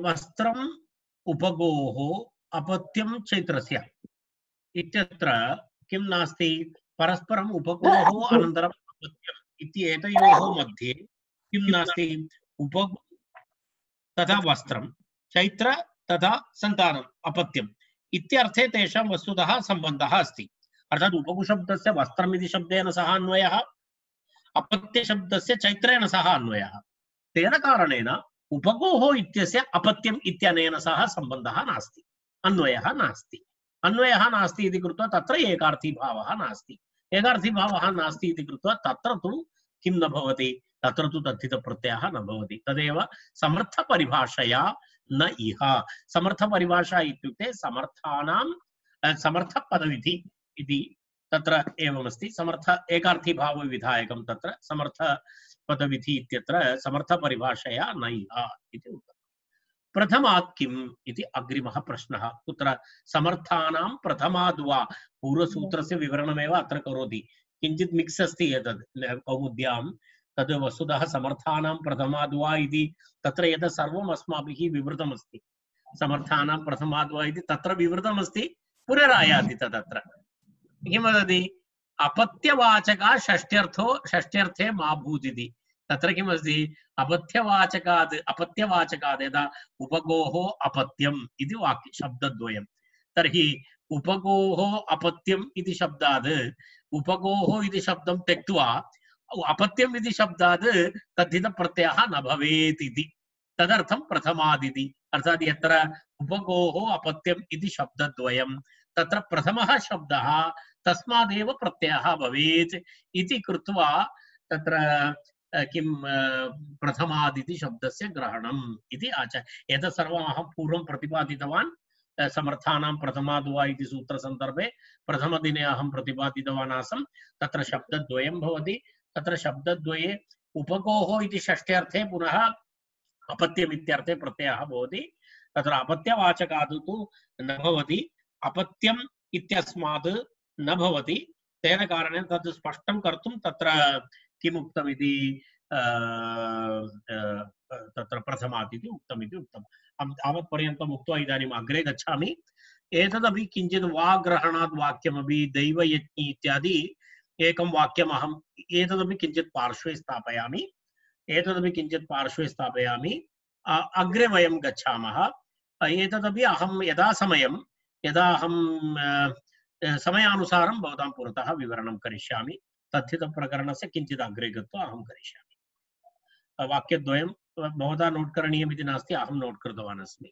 वस्त्रम् उपगोः अपत्यं चैत्रस्य इत्यत्र किं नास्ति परस्परम् उपगोः अनन्तरम् अपत्यम् इति एतयोः मध्ये किं नास्ति उपगो तथा वस्त्रं चैत्र तथा सन्तानम् अपत्यम् इत्यर्थे तेषां वस्तुतः सम्बन्धः अस्ति अर्थात् उपगुशब्दस्य वस्त्रम् इति शब्देन सह अन्वयः अपत्यशब्दस्य चैत्रेण सह अन्वयः तेन कारणेन उपगोः इत्यस्य अपत्यम् इत्यनेन सह सम्बन्धः नास्ति अन्वयः नास्ति अन्वयः नास्ति इति कृत्वा तत्र एकार्थीभावः नास्ति एकार्थीभावः नास्ति इति कृत्वा तत्र तु किं न भवति तत्र तु तद्धितप्रत्ययः न भवति तदेव समर्थपरिभाषया न इह समर्थपरिभाषा इत्युक्ते समर्थानां समर्थपदविधि इति तत्र एवमस्ति समर्थ एकार्थीभावविधायकं तत्र समर्थपदविधि इत्यत्र समर्थपरिभाषया न इह इति उक्तम् प्रथमात् किम् इति अग्रिमः प्रश्नः कुत्र समर्थानां प्रथमाद् वा पूर्वसूत्रस्य विवरणमेव अत्र करोति किञ्चित् मिक्स् अस्ति एतद् कौमुद्यां तद् वस्तुतः समर्थानां प्रथमाद् वा इति तत्र एतत् सर्वम् अस्माभिः विवृतमस्ति समर्थानां प्रथमाद् वा इति तत्र विवृतमस्ति पुनरायाति तदत्र किं वदति अपत्यवाचका षष्ट्यर्थे मा भूदिति तत्र किमस्ति अपत्यवाचकात् यदा उपगोः अपत्यम् इति वाक्य शब्दद्वयं तर्हि उपगोः अपत्यम् इति शब्दात् उपगोः इति शब्दं त्यक्त्वा अपत्यम् इति शब्दात् तद्धितप्रत्ययः न भवेत् इति तदर्थं प्रथमादिति अर्थात् यत्र उपगोः अपत्यम् इति शब्दद्वयं तत्र प्रथमः शब्दः तस्मादेव प्रत्ययः भवेत् इति कृत्वा तत्र किं प्रथमादिति शब्दस्य ग्रहणम् इति आचार्य एतत् सर्वम् अहं पूर्वं प्रतिपादितवान् समर्थानां प्रथमाद् वा इति सूत्रसन्दर्भे प्रथमदिने अहं प्रतिपादितवान् आसम् तत्र शब्दद्वयं भवति तत्र शब्दद्वये उपगोः इति षष्ट्यर्थे पुनः अपत्यम् इत्यर्थे प्रत्ययः भवति तत्र अपत्यवाचकात् तु न भवति अपत्यम् इत्यस्मात् न भवति तेन कारणेन तद् स्पष्टं कर्तुं तत्र किम् उक्तमिति तत्र प्रथमात् इति उक्तमिति उक्तम् तावत्पर्यन्तम् उक्त्वा इदानीम् अग्रे गच्छामि एतदपि किञ्चित् वाग्रहणात् वाक्यमपि दैवयज्ञि इत्यादि एकं वाक्यम् अहम् एतदपि किञ्चित् पार्श्वे स्थापयामि अग्रे वयं गच्छामः एतदपि अहं यदा अहं समयानुसारं भवतां पुरतः विवरणं करिष्यामि तद्धितप्रकरणस्य किञ्चित् अग्रे गत्वा अहं करिष्यामि वाक्यद्वयं भवता नोट् करणीयमिति नास्ति अहं नोट् कृतवान् अस्मि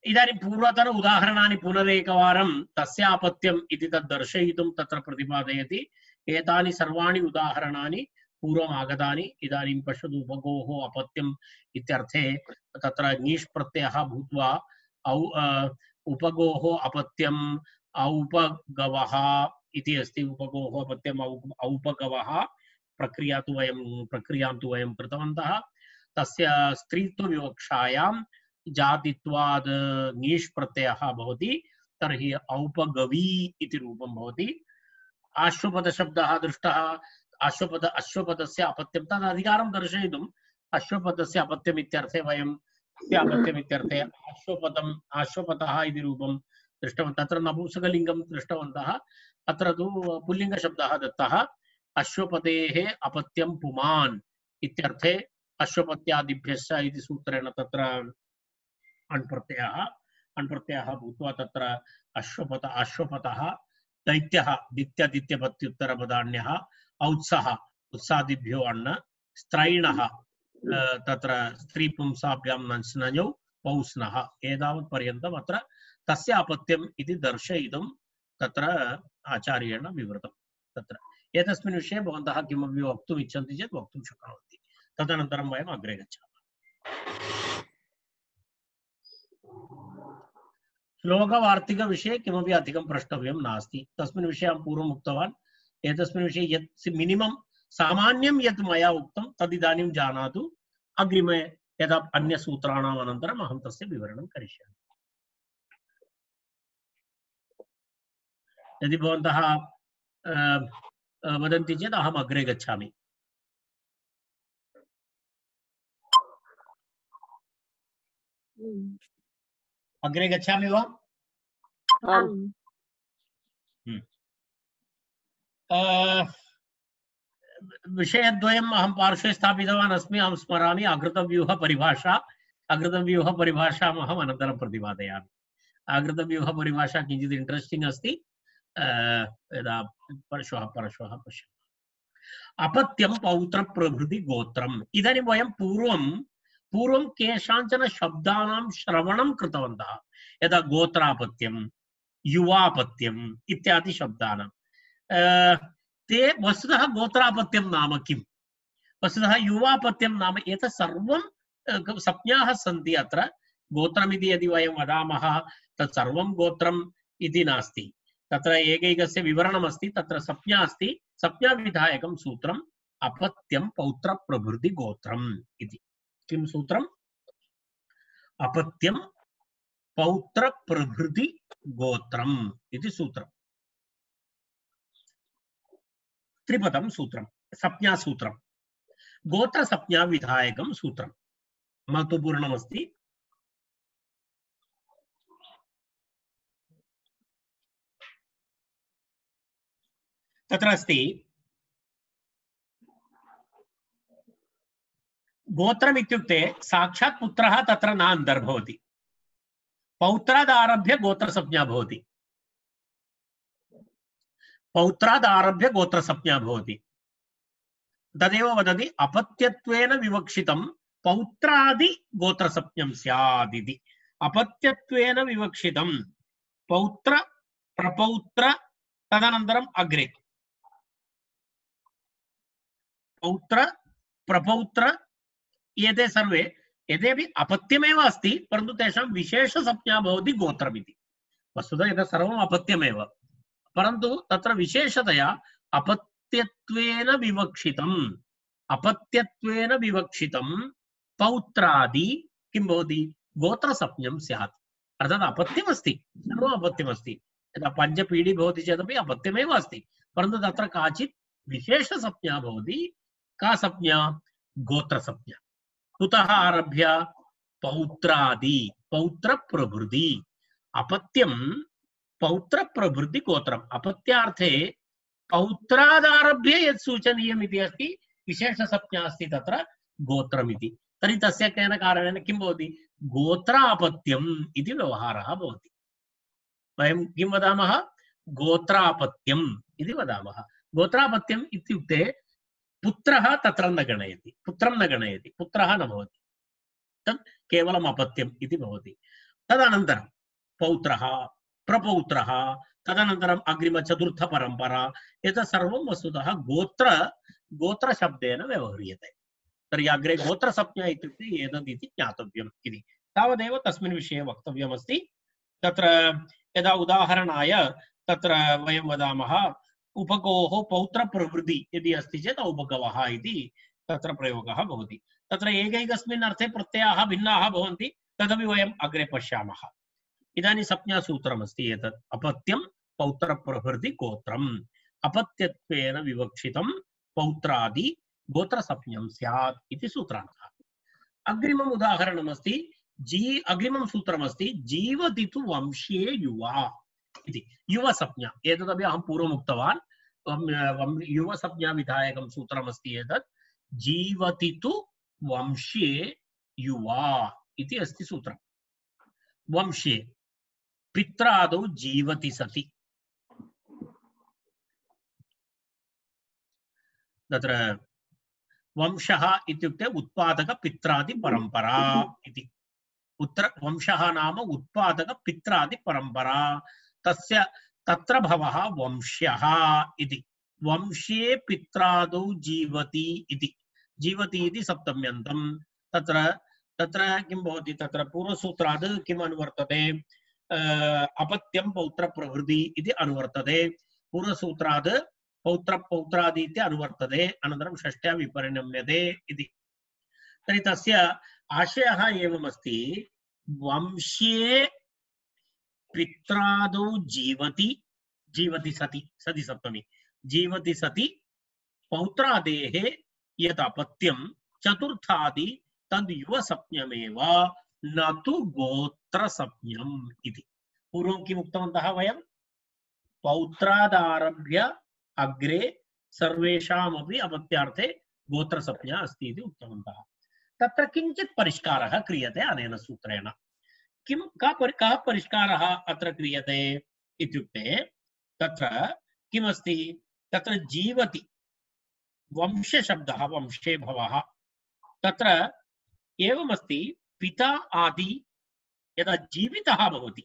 इदानीं पूर्वतन उदाहरणानि पुनरेकवारं तस्यापत्यम् इति तद् दर्शयितुं तत्र प्रतिपादयति एतानि सर्वाणि उदाहरणानि पूर्वम् आगतानि इदानीं पश्यतु उपगोः अपत्यम् इत्यर्थे तत्र ङीष् प्रत्ययः भूत्वा उपगोः अपत्यम् औपगवः इति अस्ति उपगोः अपत्यम् औपगवः प्रक्रियां तु वयं कृतवन्तः तस्य स्त्रीत्वविवक्षायां जातित्वाद् ङीष् प्रत्ययः भवति तर्हि औपगवी इति रूपं भवति आश्वपदशब्दः दृष्टः अश्वपदस्य अपत्यं तद् अधिकारं दर्शयितुम् अश्वपदस्य अपत्यम् इत्यर्थे वयं अपत्यमित्यर्थे आश्वपतः इति रूपं दृष्टवन्तः तत्र नपुंसकलिङ्गं दृष्टवन्तः अत्र तु पुल्लिङ्गशब्दः दत्तः अश्वपतेः अपत्यं पुमान् इत्यर्थे अश्वपत्यादिभ्यश्च इति सूत्रेण तत्र अण्प्रत्ययः भूत्वा तत्र अश्वपतः दैत्यः दित्यादित्यपत्युत्तरपदान्यः औत्सः उत्सादिभ्यो अण्ण स्त्रैणः तत्र स्त्रीपुंसाभ्यां नञ् पौस्नः एतावत्पर्यन्तम् अत्र तस्य अपत्यम् इति दर्शयितुं तत्र आचार्येण विवृतं तत्र एतस्मिन् विषये भवन्तः किमपि वक्तुम् इच्छन्ति चेत् वक्तुं शक्नुवन्ति तदनन्तरं वयम् अग्रे गच्छामः श्लोकवार्तिकविषये किमपि अधिकं प्रष्टव्यं नास्ति तस्मिन् विषये अहं पूर्वम् उक्तवान् एतस्मिन् विषये यत् मिनिमं सामान्यं यत् मया उक्तं तदिदानीं जानातु अग्रिमे यदा अन्यसूत्राणाम् अनन्तरम् अहं तस्य विवरणं करिष्यामि यदि भवन्तः वदन्ति चेत् अहम् अग्रे गच्छामि अग्रे गच्छामि वा? विषयद्वयम् अहं पार्श्वे स्थापितवान् अस्मि। अहं स्मरामि आकृतव्यूह परिभाषा। आकृतव्यूह परिभाषाम् अहम् अनन्तरं प्रतिपादयामि। आकृतव्यूह परिभाषा किञ्चित् इण्ट्रेस्टिङ्ग् अस्ति। यदा परश्वः पश्यामः। अपत्यं पौत्र प्रभृति गोत्रम्। इदानीं वयं पूर्वं केषाञ्चन शब्दानां श्रवणं कृतवन्तः। यदा गोत्रापत्यं, युवापत्यम् इत्यादि शब्दानां ते वस्तुतः गोत्रापत्यं नाम किम्, वस्तुतः युवापत्यं नाम एतत् सर्वं संज्ञाः सन्ति। अत्र गोत्रमिति यदि वयं वदामः तत् सर्वं गोत्रम् इति नास्ति। तत्र एकैकस्य विवरणमस्ति, तत्र संज्ञा अस्ति। संज्ञाविधायकं सूत्रम् अपत्यं पौत्र प्रभृति गोत्रम् इति। किं सूत्रम्? अपत्यं पौत्र प्रभृति गोत्रम् इति सूत्रम्। त्रिपदं सूत्रं, संज्ञा सूत्रं, गोत्र संज्ञा विधायकं सूत्रं महत्वपूर्णमस्ति। तत्र अस्ति गोत्रम् इत्युक्ते साक्षात् पुत्रः तत्र न अन्तर्भवति। पौत्रादारभ्य गोत्रसंज्ञा भवति। पौत्रादारभ्य गोत्रसंज्ञा भवति। तदेव वदति अपत्यत्वेन विवक्षितं पौत्रादि गोत्रसंज्ञं स्यात् इति। अपत्यत्वेन विवक्षितं पौत्र प्रपौत्र तदनन्तरम् अग्रे पौत्र प्रपौत्र एते सर्वे यद्यपि अपत्यमेव अस्ति, परन्तु तेषां विशेषसंज्ञा भवति गोत्रमिति। वस्तुतः एतत् सर्वम् अपत्यमेव, परन्तु तत्र विशेषतया अपत्यत्वेन विवक्षितं पौत्रादि किं भवति? गोत्रसंज्ञं स्यात्। अर्थात् अपत्यमस्ति, सर्वम् अपत्यमस्ति। यदा पञ्चपीडी भवति चेदपि अपत्यमेव अस्ति, परन्तु तत्र काचित् विशेषसंज्ञा भवति। का संज्ञा? गोत्रसंज्ञा। कुतः आरभ्य? पौत्रादि, पौत्र प्रभृति। अपत्यं पौत्र प्रभृति गोत्रम्। अपत्यार्थे पौत्रादारभ्य यत् सूचनीयम् इति अस्ति, विशेषसंज्ञा अस्ति तत्र गोत्रमिति। तर्हि तस्य केन कारणेन किं भवति? गोत्रापत्यम् इति व्यवहारः भवति। वयं किं वदामः? गोत्रापत्यम् इति वदामः। गोत्रापत्यम् इत्युक्ते पुत्रः तत्र न गणयति, पुत्रं न गणयति, पुत्रः न भवति, तत् केवलम् अपत्यम् इति भवति। तदनन्तरं पौत्रः प्रपौत्रः तदनन्तरम् अग्रिमचतुर्थपरम्परा, एतत् सर्वं वस्तुतः गोत्रशब्देन व्यवह्रियते। तर्हि अग्रे गोत्रसंज्ञा इत्युक्ते एतदिति ज्ञातव्यम् इति। तावदेव तस्मिन् विषये वक्तव्यमस्ति। तत्र यदा उदाहरणाय तत्र वयं वदामः उपगोः पौत्र प्रभृति यदि अस्ति चेत् उपगवः इति तत्र प्रयोगः भवति। तत्र एकैकस्मिन् अर्थे प्रत्ययाः भिन्नाः भवन्ति, तदपि वयम् अग्रे पश्यामः। इदानीं संज्ञासूत्रमस्ति एतत् अपत्यं पौत्र प्रभृति गोत्रम्। अपत्यत्वेन विवक्षितं पौत्रादि गोत्रसंज्ञं स्यात् इति सूत्रार्थः। अग्रिमम् उदाहरणमस्ति अग्रिमं सूत्रमस्ति जीवति तु वंश्ये युवा इति। युवसंज्ञा एतदपि अहं पूर्वम् उक्तवान्। युवसंज्ञा विधायकं सूत्रमस्ति एतत्। जीवति तु वंश्ये युवा इति अस्ति सूत्रम्। वंश्ये पित्रादौ जीवति सति, तत्र वंशः इत्युक्ते उत्पादक पित्रादि परंपरा इति। वंशः नाम उत्पादक पित्रादि परंपरा, तस्य तत्र भवः वंश्यः इति। वंशे पित्रादौ जीवति इति। जीवति इति सप्तम्यन्तं। तत्र किं भवति? तत्र पूर्वसूत्रात् किम् अनुवर्तते? अपत्यं पौत्र प्रभृति इति अनुवर्तते। पूर्वसूत्रात् पौत्र पौत्रादि इति अनुवर्तते, अनन्तरं षष्ट्या विपरिणम्यते इति। तर्हि तस्य आशयः एवमस्ति, वंश्ये पित्रादौ जीवति सति, सति सप्तमी, जीवति सति पौत्रादेः यत् अपत्यं चतुर्थादि तद् युवसंज्ञमेव न तु गोत्रसंज्ञम् इति। पूर्वं किम् उक्तवन्तः वयं? पौत्रादारभ्य अग्रे सर्वेषामपि अपत्यार्थे गोत्रसंज्ञा अस्ति इति उक्तवन्तः। तत्र किञ्चित् परिष्कारः क्रियते अनेन सूत्रेण। कः परिष्कारः अत्र क्रियते इत्युक्ते तत्र किमस्ति? तत्र जीवति वंशशब्दः, वंशे भवः, तत्र एवमस्ति, पिता आदि यदा जीवितः भवति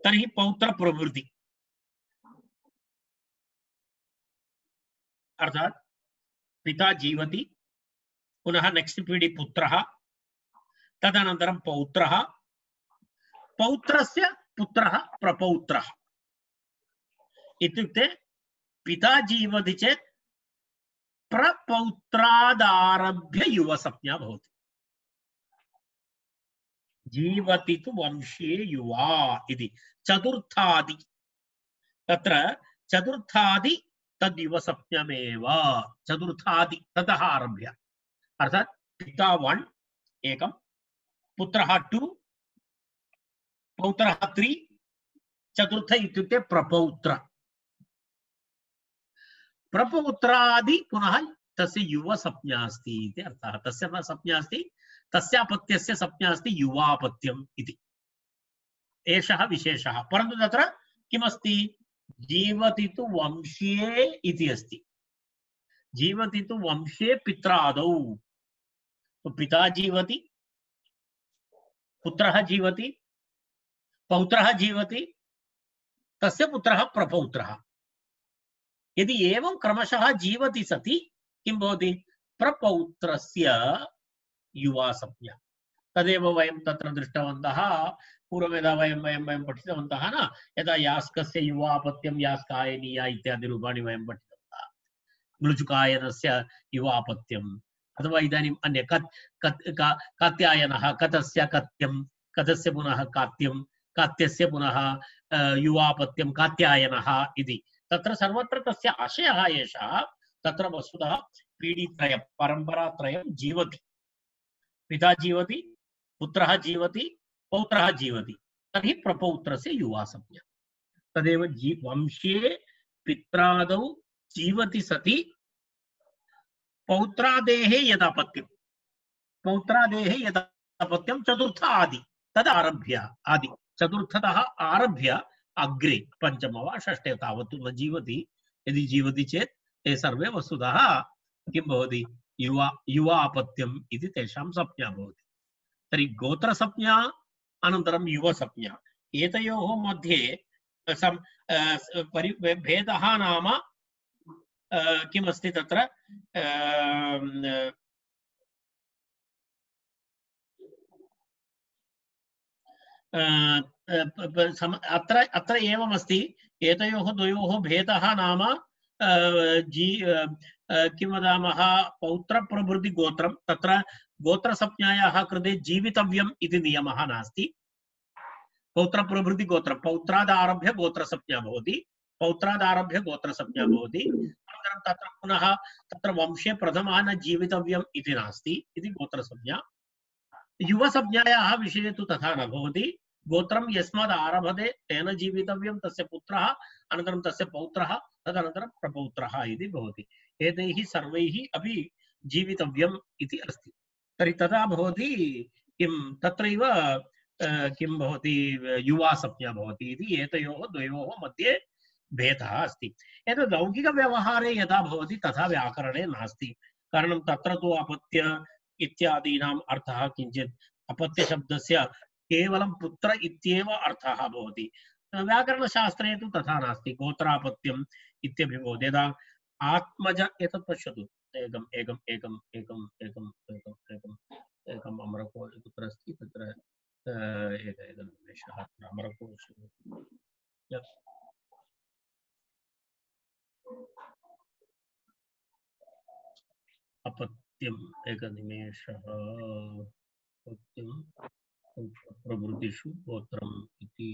तर्हि पौत्र प्रवृत्ति, अर्थात पिता जीवति, पुनः नेक्स्ट पीढ़ी पुत्रः, तदनन्तरं पौत्रः, पौत्रस्य पुत्रः प्रपौत्रः। इत्युक्ते पिता जीवति चेत् प्रपौत्रादारभ्य युवसंज्ञा भवति। जीवति तु वंशे युवा इति चतुर्थादि, तत्र चतुर्थादि तद् युवसंज्ञमेव। चतुर्थादि ततः आरभ्य, अर्थात पिता 1 एकं, पुत्रः 2, पौत्रः 3, चतुर्थ इत्युक्ते प्रपौत्र। प्रपौत्रादि पुनः तस्य युवसंज्ञा अस्ति इति अर्थः। तस्य न संज्ञा अस्ति, तस्यापत्यस्य संज्ञा अस्ति युवापत्यम् इति। एषः विशेषः। परन्तु तत्र किमस्ति? जीवति तु वंशे इति अस्ति। जीवति तु वंशे पित्रादौ। तो पिता जीवति, पुत्रः जीवति, पौत्रः जीवति, तस्य पुत्रः प्रपौत्रः। यदि एवं क्रमशः जीवति सति किं भवति? प्रपौत्रस्य युवा संज्ञा। तदेव वयं तत्र दृष्टवन्तः पूर्वं यदा वयं पठितवन्तः न, यदा यास्कस्य युवापत्यं यास्कायनीया इत्यादि रूपाणि वयं पठितवन्तः। मृजुकायनस्य युवापत्यम्, अथवा इदानीम् अन्य कात्यायनः, कतस्य कत्यं, कतस्य पुनः कात्यं, कात्यस्य पुनः युवापत्यं कात्यायनः इति। तत्र सर्वत्र तस्य आशयः एषः। तत्र वस्तुतः पीढीत्रयं, परम्परात्रयं जीवति। पिता जीवति, पुत्रः जीवति, पौत्रः जीवति, तर्हि प्रपौत्रस्य युवा संज्ञा। तदेव वंशे पित्रादौ जीवति सति पौत्रादेः यदापत्यं, पौत्रादेः यदापत्यं चतुर्थ आदि, तदारभ्य आदि चतुर्थतः आरभ्य अग्रे पंचम वा षष्ठे तावत् न जीवति। यदि जीवति चेत् ते सर्वे वस्तुतः किं भवति? युवापत्यम् इति तेषां संज्ञा भवति। तर्हि गोत्रसंज्ञा अनन्तरं युवसंज्ञा, एतयोः मध्ये भेदः नाम किमस्ति? तत्र अत्र एवमस्ति, एतयोः द्वयोः भेदः नाम किं वदामः? पौत्रप्रभृतिगोत्रं, तत्र गोत्रसंज्ञायाः कृते जीवितव्यम् इति नियमः नास्ति। पौत्रप्रभृतिगोत्रं, पौत्रादारभ्य गोत्रसंज्ञा भवति, पौत्रादारभ्य गोत्रसंज्ञा भवति। अनन्तरं तत्र पुनः तत्र वंशे प्रथमः न जीवितव्यम् इति नास्ति इति गोत्रसंज्ञा। युवसंज्ञायाः विषये तु तथा न भवति। गोत्रं यस्माद् आरभते तेन जीवितव्यं, तस्य पुत्रः, अनन्तरं तस्य पौत्रः, तदनन्तरं प्रपौत्रः इति भवति। एतैः सर्वैः अपि जीवितव्यम् इति अस्ति। तर्हि तदा भवति किं? तत्रैव किं भवति? युवा संज्ञा भवति इति एतयोः द्वयोः मध्ये भेदः अस्ति। एतद् लौकिकव्यवहारे यथा भवति तथा व्याकरणे नास्ति। कारणं तत्र तु अपत्य इत्यादीनाम् अर्थः किञ्चित् अपत्यशब्दस्य केवलं पुत्र इत्येव अर्थः भवति। व्याकरणशास्त्रे तु तथा नास्ति। गोत्रापत्यम् इत्यपि भवति। यदा आत्मज, एतत् पश्यतु, एकम् एकम् एकम् एकम् एकम् एकम् एकम् एकम् अमरकोश कुत्र अस्ति? तत्र एकनिमेषः, अमरकोश अपत्यम्, एकनिमेषः, अपत्यं प्रभृतिषु गोत्रम् इति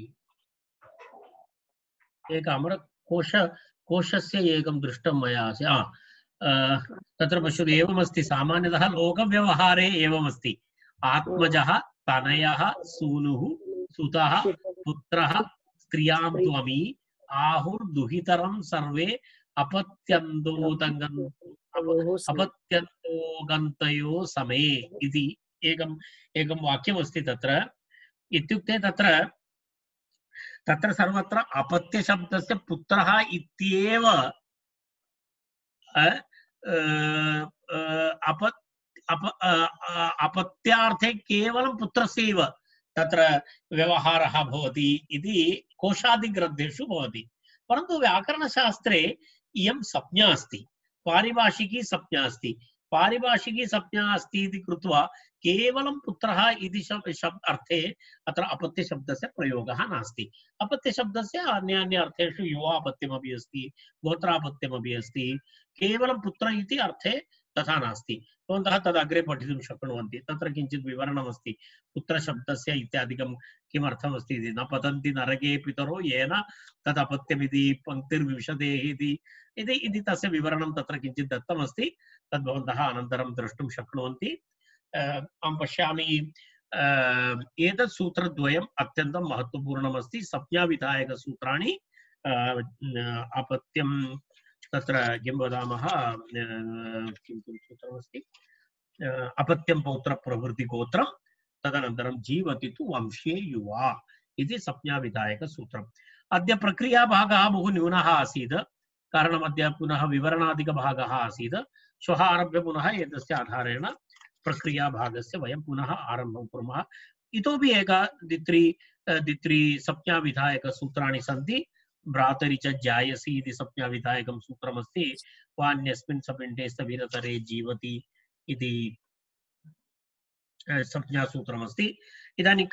एक अमरकोश, कोशस्य एकं दृष्टं मया आसीत्। तत्र पश्यतु एवमस्ति सामान्यतः लोकव्यवहारे एवमस्ति आत्मजः तनयः सूनुः सुतः पुत्रः स्त्रियां त्वमी आहुर्दुहितरं सर्वे अपत्यन्तोगन्तयो समे इति एकम् एकं वाक्यमस्ति तत्र इत्युक्ते तत्र सर्वत्र अपत्यशब्दस्य पुत्रः इत्येव अपत्यार्थे केवलं पुत्रस्यैव तत्र व्यवहारः भवति इति कोशादिग्रन्थेषु भवति परन्तु व्याकरणशास्त्रे इयं संज्ञा अस्ति पारिभाषिकी संज्ञा अस्ति पारिभाषिकी संज्ञा अस्ति इति कृत्वा केवलं पुत्रः इति अर्थे अत्र अपत्यशब्दस्य प्रयोगः नास्ति अपत्यशब्दस्य अन्यान्य अर्थेषु युवापत्यमपि अस्ति गोत्रापत्यमपि अस्ति केवलं पुत्र इति अर्थे तथा नास्ति भवन्तः तदग्रे पठितुं शक्नुवन्ति तत्र किञ्चित् विवरणमस्ति पुत्रशब्दस्य इत्यादिकं किमर्थमस्ति इति न पतन्ति नरके पितरो येन तदपत्यमिति पङ्क्तिर्विंशतेः इति तस्य विवरणं तत्र किञ्चित् दत्तमस्ति तद् भवन्तः अनन्तरं द्रष्टुं शक्नुवन्ति अहं पश्यामि एतत् सूत्रद्वयम् अत्यन्तं महत्त्वपूर्णमस्ति संज्ञाविधायकसूत्राणि अपत्यं तत्र किं वदामः किं सूत्रमस्ति अपत्यं पौत्र प्रभृति गोत्रं तदनन्तरं जीवति तु वंशे युवा इति संज्ञाविधायकसूत्रम् अद्य प्रक्रियाभागः बहु न्यूनः आसीत् कारणम् अद्य पुनः विवरणादिकभागः आसीत् श्वः आरभ्य पुनः एतस्य आधारेण प्रक्रियाभागस्य वयं पुनः आरम्भं कुर्मः इतोपि एका द्वित्रि संज्ञाविधायकसूत्राणि सन्ति भ्रातरि च जायसि इति संज्ञाविधायकं सूत्रमस्ति वान्यस्मिन् सपिण्डे स्थविरतरे जीवति इति संज्ञासूत्रमस्ति इदानीं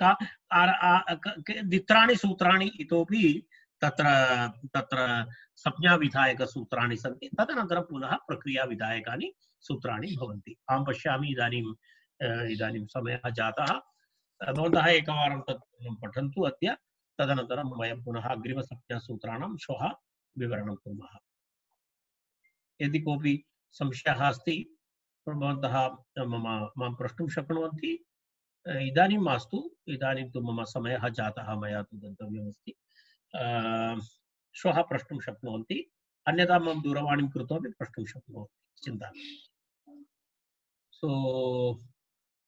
द्वित्राणि सूत्राणि इतोपि तत्र संज्ञाविधायकसूत्राणि सन्ति तदनन्तरं पुनः प्रक्रियाविधायकानि सूत्राणि भवन्ति अहं पश्यामि इदानीं समयः जातः भवन्तः एकवारं तत् पठन्तु अद्य तदनन्तरं वयं पुनः अग्रिमसंज्ञासूत्राणां श्वः विवरणं कुर्मः यदि कोऽपि संशयः अस्ति भवन्तः मां प्रष्टुं शक्नुवन्ति इदानीं मास्तु इदानीं तु मम समयः जातः मया तु गन्तव्यमस्ति श्वः प्रष्टुं शक्नुवन्ति अन्यथा मां दूरवाणीं कृत्वापि प्रष्टुं शक्नुवन्ति चिन्ता नास्ति सो